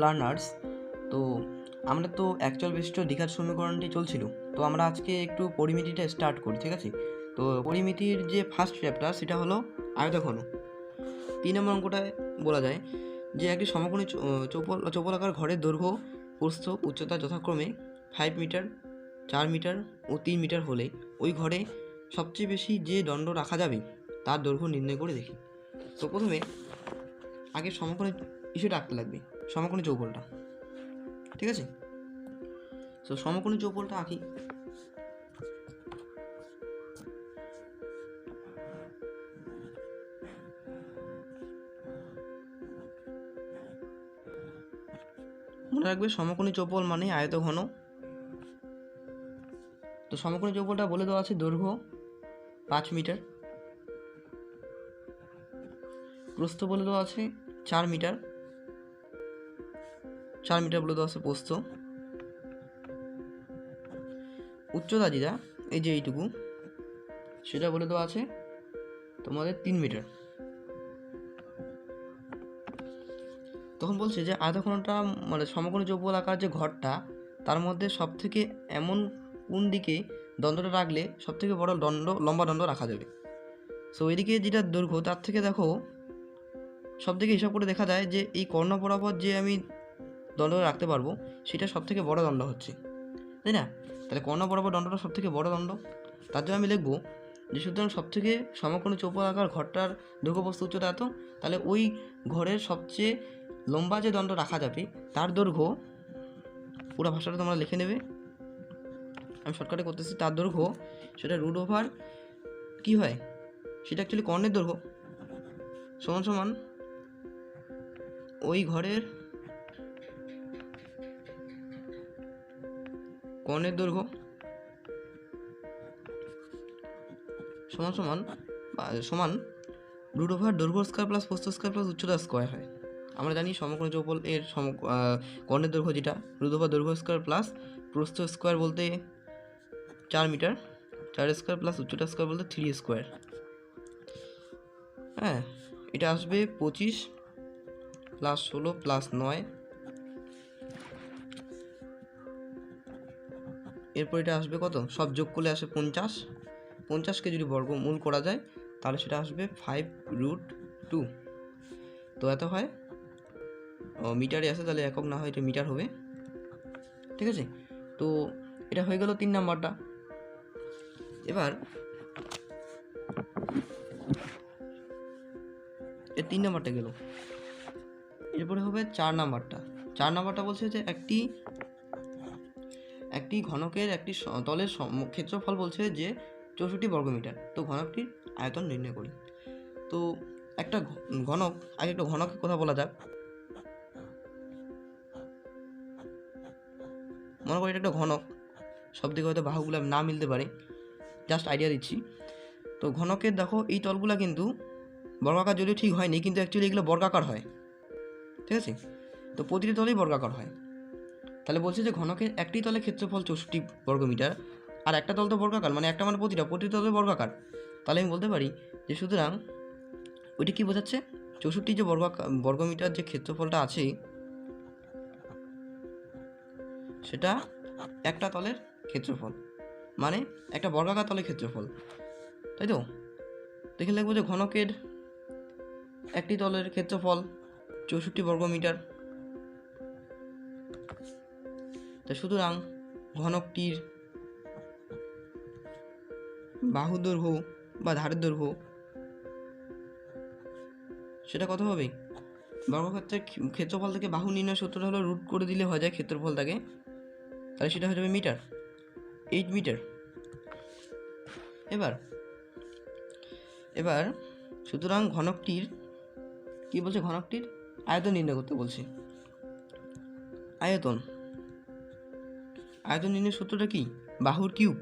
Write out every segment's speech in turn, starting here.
Learners. তো আমরা তো অ্যাকচুয়াল বিশিষ্ট দ্বিঘাত সমীকরণটি চলছিল, তো আমরা আজকে একটু পরিমিতিটা স্টার্ট করি, ঠিক আছে? তো পরিমিতির যে ফার্স্ট চ্যাপ্টার সেটা হলো আয়তঘন। 3 নম্বর অঙ্কটায় বলা যায় যে একটি সমকোণী চৌপলাকার ঘরের দৈর্ঘ্য, প্রস্থ, উচ্চতা যথাক্রমে 5 মিটার, 4 মিটার ও 3 মিটার হলে ওই ঘরে সবচেয়ে বেশি যে দণ্ড রাখা যাবে তার দৈর্ঘ্য নির্ণয় করে দেখি। তো প্রথমে আগে সমকোণী ইস্যুটা আঁকতে লাগবে, সমকোণী চৌপলটা, ঠিক আছে? তো সমকোণী চৌপলটা আঁকি। মনে রাখবে সমকোণী চৌপল মানে আয়তঘন। তো সমকোণী চৌপলটা বলে দেওয়া আছে দৈর্ঘ্য 5 মিটার, প্রস্থ বলে দেওয়া আছে 4 মিটার, 4 মিটার বলে দেওয়া আছে প্রস্থ, উচ্চতা যেটা এই যে এইটুকু সেটা বলে দেওয়া আছে তোমাদের 3 মিটার। তখন বলছে যে আয়তঘনটা মানে সমকোণী চৌপল আকার যে ঘরটা তার মধ্যে সবথেকে এমন কোন দিকে দণ্ডটা রাখলে সবথেকে বড় লম্বা দণ্ড রাখা যাবে। সো এদিকে যেটা দৈর্ঘ্য তার থেকে দেখো সব থেকে হিসাব করে দেখা যায় যে এই কর্ণ বরাবর যে আমি দণ্ডটা রাখতে পারবো সেটা সবথেকে বড় দণ্ড হচ্ছে, তাই না? তাহলে কর্ণ বরাবর দণ্ডটা সবথেকে বড় দণ্ড। তার জন্য আমি লিখবো যে সুতরাং সবথেকে সমকোণী চৌপল আকার ঘরটার দৈর্ঘ্য প্রস্থ উচ্চতা এত, তাহলে ওই ঘরের সবচেয়ে লম্বা যে দণ্ড রাখা যাবে তার দৈর্ঘ্য, পুরো ভাষাটা তোমরা লিখে নেবে, আমি শর্টকাটে করতেছি, তার দৈর্ঘ্য সেটা রুট ওভার কী হয় সেটা অ্যাকচুয়ালি কর্ণের দৈর্ঘ্য সমান সমান ওই ঘরের কর্ণের দৈর্ঘ্য সমান সমান সমান রুট ওভার দৈর্ঘ্য স্কোয়ার প্লাস প্রস্থ স্কোয়ার প্লাস উচ্চতা স্কোয়ার হয়। আমরা জানি সমকোণী চৌপল এর কর্ণের দৈর্ঘ্য যেটা রুট ওভার দৈর্ঘ্য স্কোয়ার প্লাস প্রস্থ স্কোয়ার বলতে 4 মিটার, 4 স্কোয়ার প্লাস উচ্চতা স্কোয়ার বলতে 3 স্কোয়ার। হ্যাঁ, এটা আসবে 25 প্লাস 16 প্লাস 9, এরপর এটা আসবে কত, সব যোগ করলে আসে 50, 50কে যদি বর্গমূল করা যায় তাহলে সেটা আসবে 5√2। তো এত হয়, মিটারে আসে তাহলে একক না হয় এটা মিটার হবে, ঠিক আছে? তো এটা হয়ে গেল 3 নাম্বারটা। এবার এই 3 নাম্বারটা গেল, এরপরে হবে 4 নাম্বারটা। 4 নাম্বারটা বলছে যে একটি ঘনকের একটি তলের ক্ষেত্রফল বলছে যে 64 বর্গমিটার। তো ঘনকটির আয়তন নির্ণয় করি। তো একটা ঘনক, আগে একটা ঘনকের কথা বলা যাক। মনে করি এটা একটা ঘনক, সব দিকে হয়তো বাহুগুলো না মিলতে পারে, জাস্ট আইডিয়া দিচ্ছি। তো ঘনকের দেখো এই তলগুলো কিন্তু বর্গাকার যদিও ঠিক হয়নি, কিন্তু অ্যাকচুয়ালি এগুলো বর্গাকার হয়, ঠিক আছে? তো প্রতিটি তলেই বর্গাকার হয়। তাহলে বলছে যে ঘনকের একটি তলের ক্ষেত্রফল 64 বর্গমিটার, আর একটা তল তো বর্গাকার, মানে একটা মানে প্রতিটি তলে বর্গাকার। তাহলে আমি বলতে পারি যে সুতরাং ওইটি কী বোঝাচ্ছে, 64 যে বর্গমিটার যে ক্ষেত্রফলটা আছে সেটা একটা তলের ক্ষেত্রফল, মানে একটা বর্গাকার তলের ক্ষেত্রফল, তাই তো? দেখে লিখবো যে ঘনকের একটি তলের ক্ষেত্রফল 64 বর্গমিটার। তো সুতরাং ঘনকটির বাহু দৈর্ঘ্য বা ধারের দৈর্ঘ্য সেটা কত হবে, বর্গক্ষেত্রের ক্ষেত্রফল থেকে বাহু নির্ণয় সূত্রটা হলো রুট করে দিলে হয়ে যায় ক্ষেত্রফলটাকে, তাহলে সেটা হয়ে যাবে মিটার, 8 মিটার। এবার সুতরাং ঘনকটির কি বলছে, ঘনকটির আয়তন নির্ণয় করতে বলছে। আয়তন নির্ণয়ের সূত্রটা কি, বাহুর কিউব,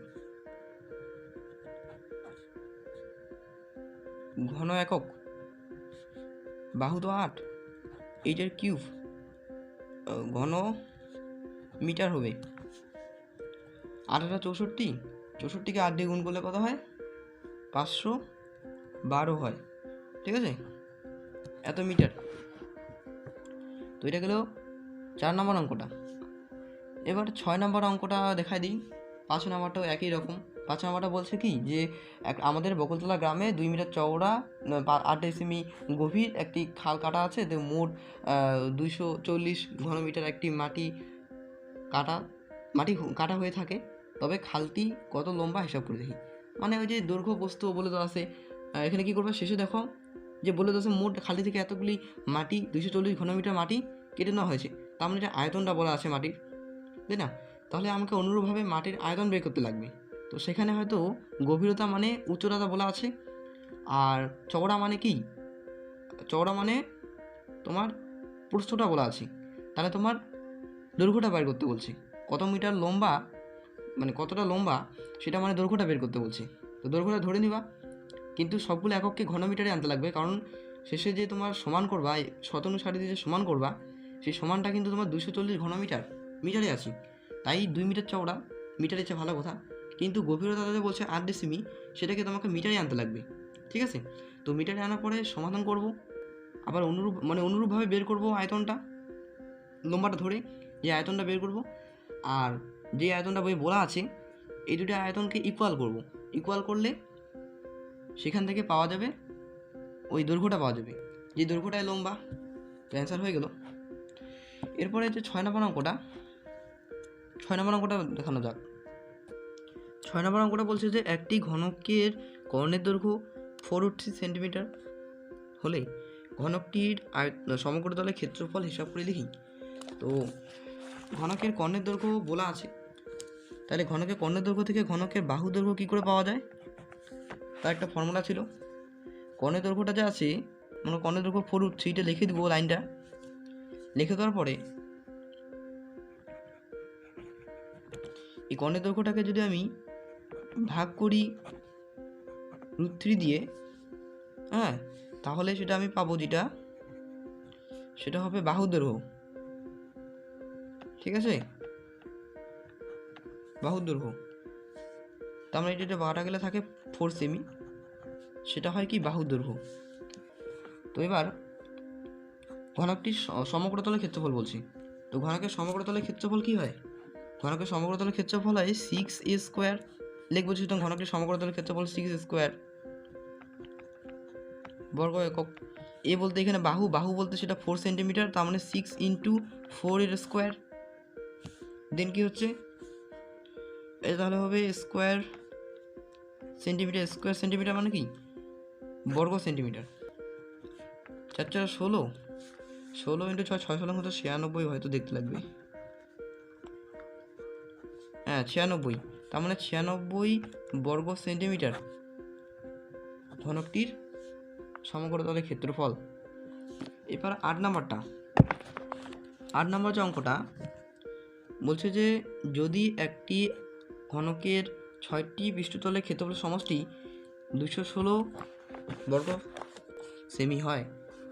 ঘন একক, বাহু তো 8, 8-এর কিউব ঘন মিটার হবে। 8 64, 64কে 8 দিয়ে গুণ করলে কত হয়, 512 হয়, ঠিক আছে? এত মিটার। তো এটা গেল 4 নম্বর অঙ্কটা। এবার 6 নম্বর অঙ্কটা দেখাই দিই। 5 নম্বরটাও একই রকম। 5 নম্বরটা বলছে কি যে আমাদের বকুলতলা গ্রামে 2 মিটার চওড়া 8 ডেসিমি গভীর একটি খাল কাটা আছে, তো মোট 240 ঘনমিটার একটি মাটি কাটা হয়ে থাকে। তবে খালটি কত লম্বা হিসাব করে দেখি। মানে ওই যে দৈর্ঘ্য বস্তু বলে দেওয়া আছে। এখানে কী করবে, শেষে দেখো যে বলে দেওয়া আছে মোট খালটি থেকে এতগুলি মাটি 240 ঘনমিটার মাটি কেটে নেওয়া হয়েছে। তার মানে এটা আয়তনটা বলা আছে মাটির, তাই না? তাহলে আমাকে অনুরূপভাবে মাটির আয়তন বের করতে লাগবে। তো সেখানে হয়তো গভীরতা মানে উচ্চতা বলা আছে, আর চওড়া মানে কি, চওড়া মানে তোমার প্রস্থটা বলা আছে। তাহলে তোমার দৈর্ঘ্যটা বের করতে বলছি, কত মিটার লম্বা, মানে কতটা লম্বা সেটা মানে দৈর্ঘ্যটা বের করতে বলছি। তো দৈর্ঘ্যটা ধরে নিবা, কিন্তু সবগুলো এককে ঘনমিটারে আনতে লাগবে, কারণ শেষে যে তোমার সমান করবা, শতানুসারি দিয়ে যে সমান করবা, সেই সমানটা কিন্তু তোমার 240 মিটারে আছে। তাই 2 মিটার চওড়া, মিটারে চেয়ে ভালো কথা, কিন্তু গভীরতা যে বলছে 8 ডেসিমি, সেটাকে তোমাকে মিটারে আনতে লাগবে, ঠিক আছে? তো মিটারে আনার পরে সমাধান করব, আবার অনুরূপভাবে বের করব আয়তনটা, লম্বাটা ধরে যে আয়তনটা বের করব। আর যে আয়তনটা বই বলা আছে, এই দুটো আয়তনকে ইকুয়াল করব। ইকুয়াল করলে সেখান থেকে পাওয়া যাবে ওই দৈর্ঘ্যটা পাওয়া যাবে, যে দৈর্ঘ্যটাই লম্বা। তো অ্যান্সার হয়ে গেল। এরপরে যে 6 নম্বর অঙ্কটা দেখানো যাক। 6 নম্বর অঙ্কটা বলছে যে একটি ঘনকের কর্ণের দৈর্ঘ্য 480 সেন্টিমিটার হলে ঘনকটির সমগ্র তলের ক্ষেত্রফল হিসাব করে লিখি। তো ঘনকের কর্ণের দৈর্ঘ্য বলা আছে, তাহলে ঘনকের কর্ণের দৈর্ঘ্য থেকে ঘনকের বাহু দৈর্ঘ্য কী করে পাওয়া যায়, তার একটা ফর্মুলা ছিল। কর্ণের দৈর্ঘ্যটা যা আছে, আমরা কর্ণের দৈর্ঘ্য 480, এটা লিখে দেবো। লাইনটা লিখে দেওয়ার পরে এই কর্ণের দৈর্ঘ্যটাকে যদি আমি ভাগ করি √3 দিয়ে, হ্যাঁ, তাহলে সেটা আমি পাবো, সেটা হবে বাহুর দৈর্ঘ্য, ঠিক আছে? বাহুর দৈর্ঘ্য, তার মানে এটা বাটা গেলে থাকে 4 সেমি, সেটা হয় কি বাহুর দৈর্ঘ্য। তো এবার ঘনকটির সমগ্র তলের ক্ষেত্রফল বলছি। তো ঘনকের সমগ্র তলের ক্ষেত্রফল কি হয়? ঘনকের সমগ্র তলের ক্ষেত্রফল হয় 6a স্কোয়ার। লিখবো, সুতরাং ঘনকের সমগ্র তলের ক্ষেত্রফল 6 স্কোয়ার বর্গ একক। এ বলতে এখানে বাহু বলতে সেটা 4 সেন্টিমিটার, তার মানে 6 × 4 এর স্কোয়ার। দেন কি হচ্ছে, এটা তাহলে হবে স্কোয়ার সেন্টিমিটার। স্কোয়ার সেন্টিমিটার মানে কি, বর্গ সেন্টিমিটার। 4 × 16, 16 × 6, 6 16 হতো 96, হয়তো দেখতে লাগবে। হ্যাঁ 96, তার মানে 96 বর্গ সেন্টিমিটার ঘনকটির সমগ্র তলের ক্ষেত্রফল। এবার 8 নম্বর যে অঙ্কটা বলছে যে যদি একটি ঘনকের 6টি পৃষ্ঠতলের ক্ষেত্রফল সমষ্টি 216 বর্গ সেমি হয়,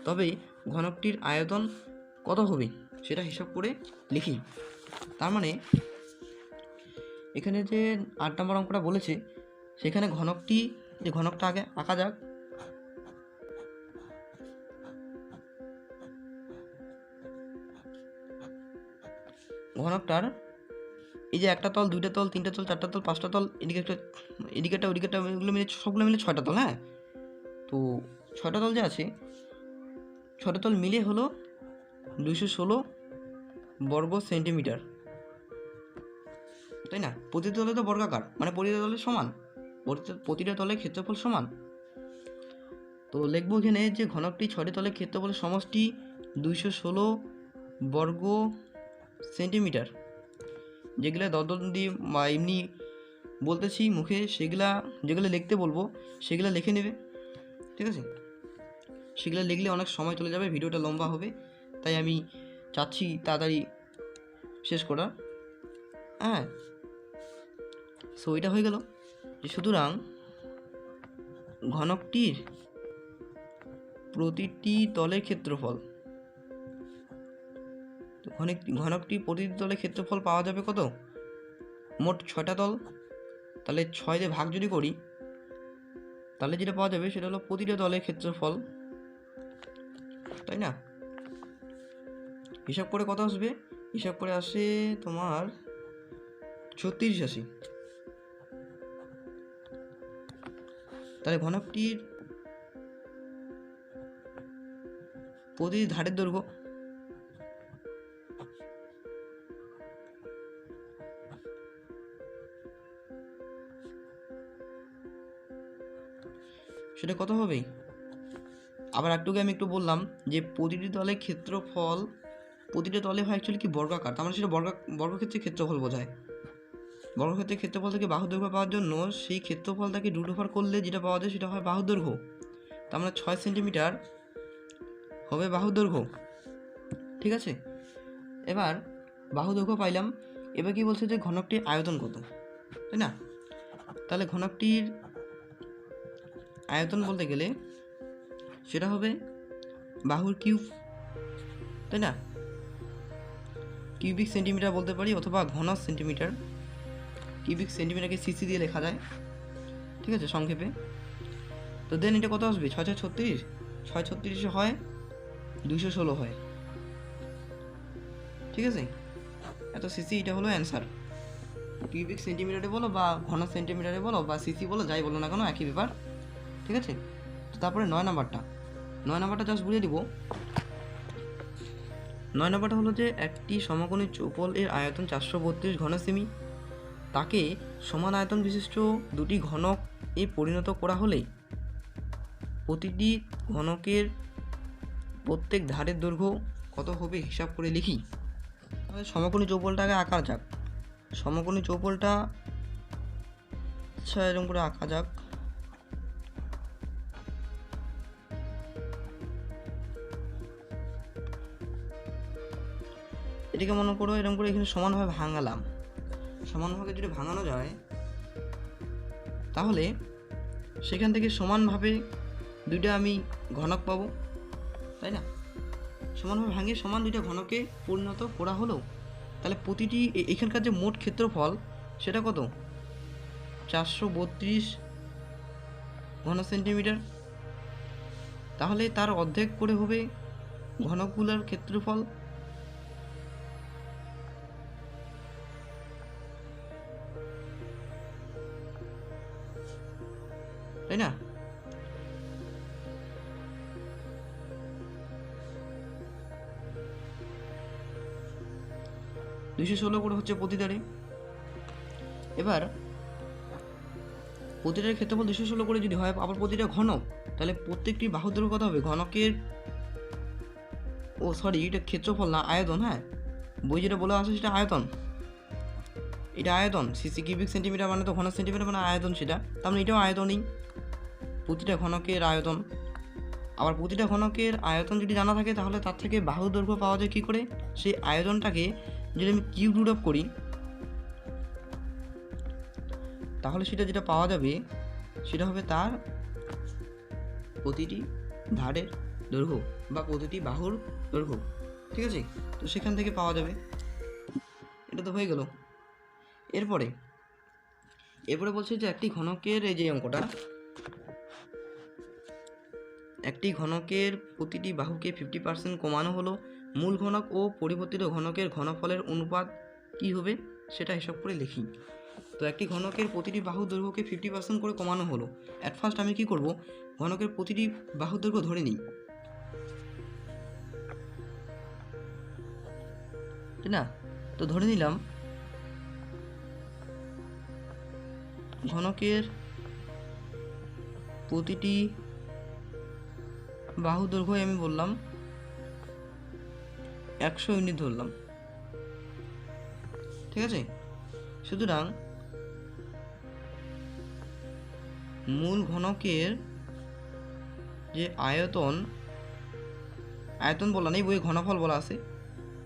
তবে ঘনকটির আয়তন কত হবে সেটা হিসাব করে লিখি। তার মানে এখানে যে 8 নম্বর অঙ্কটা বলেছে, সেখানে ঘনকটা আগে আঁকা যাক। ঘনকটার এই যে একটা তল, দুইটা তল, তিনটা তল, চারটা তল, পাঁচটা তল, এদিকেটা এগুলো মিলে সবগুলো মিলে 6টা তল। হ্যাঁ, তো 6টা তল যে আছে, 6টা তল মিলে হলো 216 বর্গ সেন্টিমিটার, তাই না? প্রতিটা তলে তো বর্গাকার, মানে প্রতিটা তলে সমান, প্রতিটা তলের ক্ষেত্রফল সমান। তো লিখবো এখানে যে ঘনকটি 6টি তলের ক্ষেত্রফলের সমষ্টি 216 বর্গ সেন্টিমিটার। যেগুলো দদন দিয়ে বা এমনি বলতেছি মুখে, যেগুলো লিখতে বলবো সেগুলো লিখে নেবে, ঠিক আছে? সেগুলো লিখলে অনেক সময় চলে যাবে, ভিডিওটা লম্বা হবে, তাই আমি চাচ্ছি তাড়াতাড়ি শেষ করার। হ্যাঁ, সো এটা হয়ে গেল যে সুতরাং ঘনকটির প্রতিটি তলের ক্ষেত্রফল, ঘনকটি প্রতিটি তলের ক্ষেত্রফল পাওয়া যাবে কত, মোট 6টা তল, তাহলে 6 দিয়ে ভাগ যদি করি, তাহলে যেটা পাওয়া যাবে সেটা হলো প্রতিটা তলের ক্ষেত্রফল, তাই না? হিসাব করে কত আসবে, হিসাব করে আসে তোমার 36 আসে। তাহলে ঘনকটির প্রতিটি ধারের দৈর্ঘ্য সেটা কত হবে? আবার একটুকে আমি একটু বললাম যে প্রতিটি তলে ক্ষেত্রফল, প্রতিটা তলে হয় অ্যাকচুয়ালি কি বর্গাকার, তার মানে সেটা বর্গক্ষেত্রের ক্ষেত্রফল বোঝায়। বর্গক্ষেত্রের ক্ষেত্রফল থেকে বাহুর দৈর্ঘ্য পাওয়ার জন্য সেই ক্ষেত্রফলটাকে রুট ওভার করলে যেটা পাওয়া যায় সেটা হয় বাহুর দৈর্ঘ্য। তার মানে 6 সেন্টিমিটার হবে বাহুর দৈর্ঘ্য। ঠিক আছে, এবার বাহু দৈর্ঘ্য পাইলাম। এবার কি বলছে যে ঘনকটির আয়তন কত, তাই না? তাহলে ঘনকটির আয়তন বলতে গেলে সেটা হবে বাহুর কিউব, তাই না? কিউবিক সেন্টিমিটার বলতে পারি অথবা ঘন সেন্টিমিটার। কিউবিক সেন্টিমিটারকে সিসি দিয়ে লেখা যায়, ঠিক আছে, সংক্ষেপে। তো দেন এটা কত আসবে? 6 6 36, 6 36 হয় 216 হয়, ঠিক আছে। এত সিসি, এটা হলো অ্যান্সার। কিউবিক সেন্টিমিটারে বলো বা ঘন সেন্টিমিটারে বলো বা সিসি বলো, যাই বলো না কেন একই ব্যাপার, ঠিক আছে। তো তারপরে 9 নাম্বারটা জাস্ট বুঝিয়ে দিব। 9 নাম্বারটা হলো যে একটি সমকোণী চৌপল এর আয়তন 432 ঘন সেমি, তাকে সমান আয়তন বিশিষ্ট দুটি ঘনক এ পরিণত করা হলে প্রতিটি ঘনকের প্রত্যেক ধারের দৈর্ঘ্য কত হবে হিসাব করে লিখি। তাহলে সমকোণী চৌপলটাকে আঁকা যাক। সমকোণী চৌপলটা আচ্ছা এরকম করে আঁকা যাক। এটাকে মনে করো এরকম করে এখানে সমানভাবে ভাঙালাম। সমানভাবে যদি ভাঙানো যায় তাহলে সেখান থেকে সমানভাবে দুইটা আমি ঘনক পাবো, তাই না? সমানভাবে ভাঙিয়ে সমান দুইটা ঘনকে পরিণত করা হলো। তাহলে প্রতিটি এখানকার যে মোট ক্ষেত্রফল সেটা কত? 432 ঘন সেন্টিমিটার। তাহলে তার অর্ধেক করে হবে ঘনকগুলোর ক্ষেত্রফল, তাই না? $216 করে হচ্ছে প্রতিটারে। এবার প্রতিটার ক্ষেত্রফল 216 করে যদি হয়, আবার প্রতিটা ঘনক, তাহলে প্রত্যেকটি বাহুর দৈর্ঘ্য কত হবে? ঘনকের এটা ক্ষেত্রফল না, আয়তন। হ্যাঁ, বই যেটা বলে আছে সেটা আয়তন, এটা আয়তন। সিসি কিউবিক সেন্টিমিটার মানে তো ঘন সেন্টিমিটার মানে আয়তন, সেটা তার মানে এটাও আয়তনই, প্রতিটা ঘনকের আয়তন। আবার প্রতিটা ঘনকের আয়তন যদি জানা থাকে তাহলে তার থেকে বাহুর দৈর্ঘ্য পাওয়া যায় কী করে? সেই আয়তনটাকে যদি আমি কিউব রুট অফ করি তাহলে সেটা যেটা পাওয়া যাবে সেটা হবে তার প্রতিটি ধারের দৈর্ঘ্য বা প্রতিটি বাহুর দৈর্ঘ্য, ঠিক আছে। তো সেখান থেকে পাওয়া যাবে। এটা তো হয়ে গেল। এরপরে বলছে যে একটি ঘনকের, এই যে অঙ্কটা, একটি ঘনকের প্রতিটি বাহুকে 50% কমানো হলো, মূল ঘনক ও পরিবর্তিত ঘনকের ঘনফলের অনুপাত কী হবে সেটা হিসাব করে লিখি। তো একটি ঘনকের প্রতিটি বাহুর দৈর্ঘ্যকে 50% করে কমানো হলো। অ্যাট ফার্স্ট আমি কি করব, ঘনকের প্রতিটি বাহুর দৈর্ঘ্য ধরে নিই, তাই না? তো ধরে নিলাম ঘনকের প্রতিটি বাহু দৈর্ঘ্য আমি বললাম 100 ইউনিট ধরলাম, ঠিক আছে। সুতরাং মূল ঘনকের যে আয়তন বলা নেই, বইয়ে ঘনফল বলা আছে।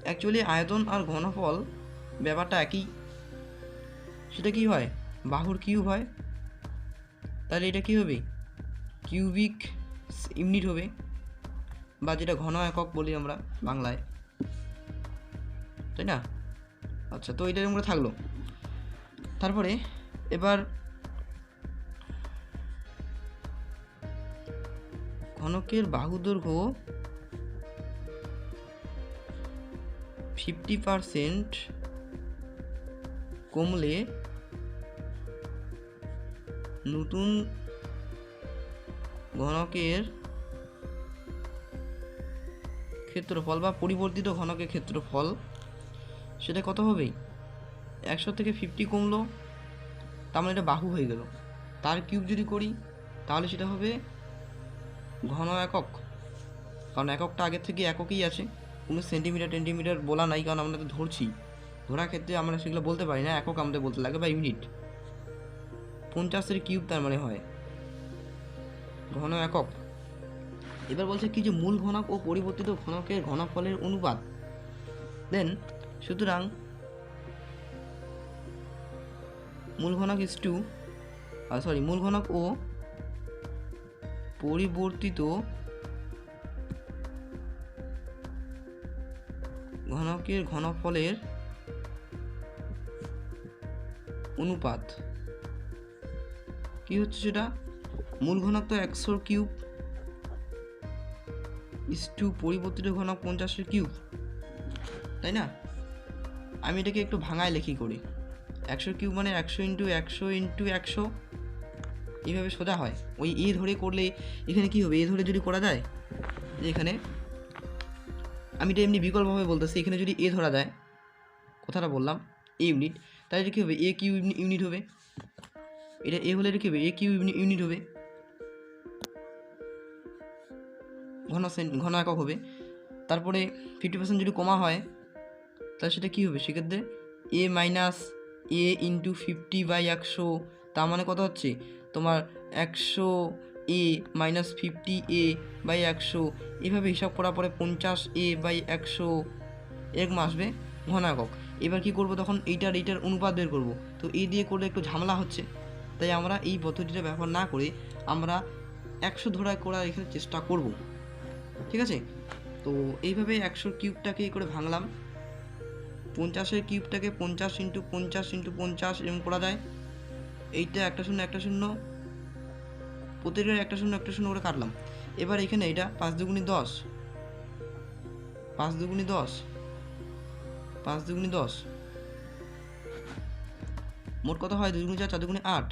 অ্যাকচুয়ালি আয়তন আর ঘনফল ব্যাপারটা একই, সেটা কি হয়? বাহুর কিউব হয়। তাহলে এটা কি হবে? কিউবিক ইউনিট হবে, বা যেটা ঘন একক বলি আমরা বাংলায়, তাই না? আচ্ছা, তো এটা আমরা থাকলো। তারপরে এবার ঘনকের বাহু দৈর্ঘ্য 50% কমলে নতুন ঘনকের ক্ষেত্রফল বা পরিবর্তিত ঘনকের ক্ষেত্রফল সেটা কত হবে? 100 থেকে 50 কমলো, তার মানে এটা বাহু হয়ে গেল। তার কিউব যদি করি তাহলে সেটা হবে ঘন একক, কারণ এককটা আগের থেকে এককই আছে, কোনো সেন্টিমিটার বলা নাই, কারণ আমরা তো ধরছি, ধরার ক্ষেত্রে আমরা সেগুলো বলতে পারি না, একক আমাদের বলতে লাগে বা ইউনিট। 50-এর কিউব তার মানে হয় ঘন একক। এবার বলছে কি যে মূল ঘনক ও পরিবর্তিত ঘনকের ঘনফলের অনুপাত। দেন সুতরাং মূল ঘনক মূল ঘনক ও পরিবর্তিত ঘনকের ঘনফলের অনুপাত কি হচ্ছে সেটা? মূল ঘনক তো 100 কিউব ইস টু পরিবর্তিত ঘনক 50-এর কিউব, তাই না? আমি এটাকে একটু ভাঙায় লেখি করি। 100 কিউব মানে 100 ইন্টু 100 ইন্টু 100, এইভাবে সোজা হয়। ওই এ ধরে করলে এখানে কি হবে? এ ধরে যদি করা যায়, যে এখানে আমি এটা এমনি বিকল্পভাবে বলতেছি, এখানে যদি এ ধরা যায়, কথাটা বললাম এ ইউনিট, তাহলে এটা কী হবে? এ কিউ ইউনিট হবে। এটা এ হলে এটা কী হবে? এ কিউ ইউনিট হবে, ঘন একক হবে। তারপরে 50% যদি কমা হয় তাহলে সেটা কী হবে? সেক্ষেত্রে এ মাইনাস এ ইন্টু 50/100, তার মানে কত হচ্ছে তোমার 100 এ মাইনাস 50a/100, এভাবে হিসাব করার পরে 50a/100 এরকম আসবে ঘন একক। এবার কী করবো তখন? এইটার অনুপাত বের করবো, তো এই দিয়ে করলে একটু ঝামেলা হচ্ছে, তাই আমরা এই পদ্ধতিটা ব্যবহার না করে আমরা 100 ধরা করার এখানে চেষ্টা করব, ঠিক আছে? তো এইভাবে 100 কিউবটাকে এই করে ভাঙলাম, 50-এর কিউবটাকে 50 ইন্টু 50 ইন্টু 50 এরকম করা যায়। এইটা একটা শূন্য প্রত্যেকের একটা শূন্য করে কাটলাম। এবার এখানে এটা 5 দুগুণি 10, 5 দুগুণি 10, 5 দুগুণি 10, মোট কত হয়? 2 দুগুণি 4, 4 দুগুণি 8,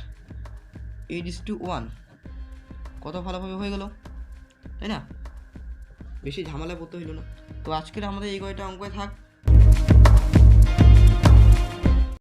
8:1, কত ভালোভাবে হয়ে গেল, তাই না? বেশি ঝামেলা করতে হইল না। তো আজকের আমাদের এই কয়টা অঙ্কই থাক।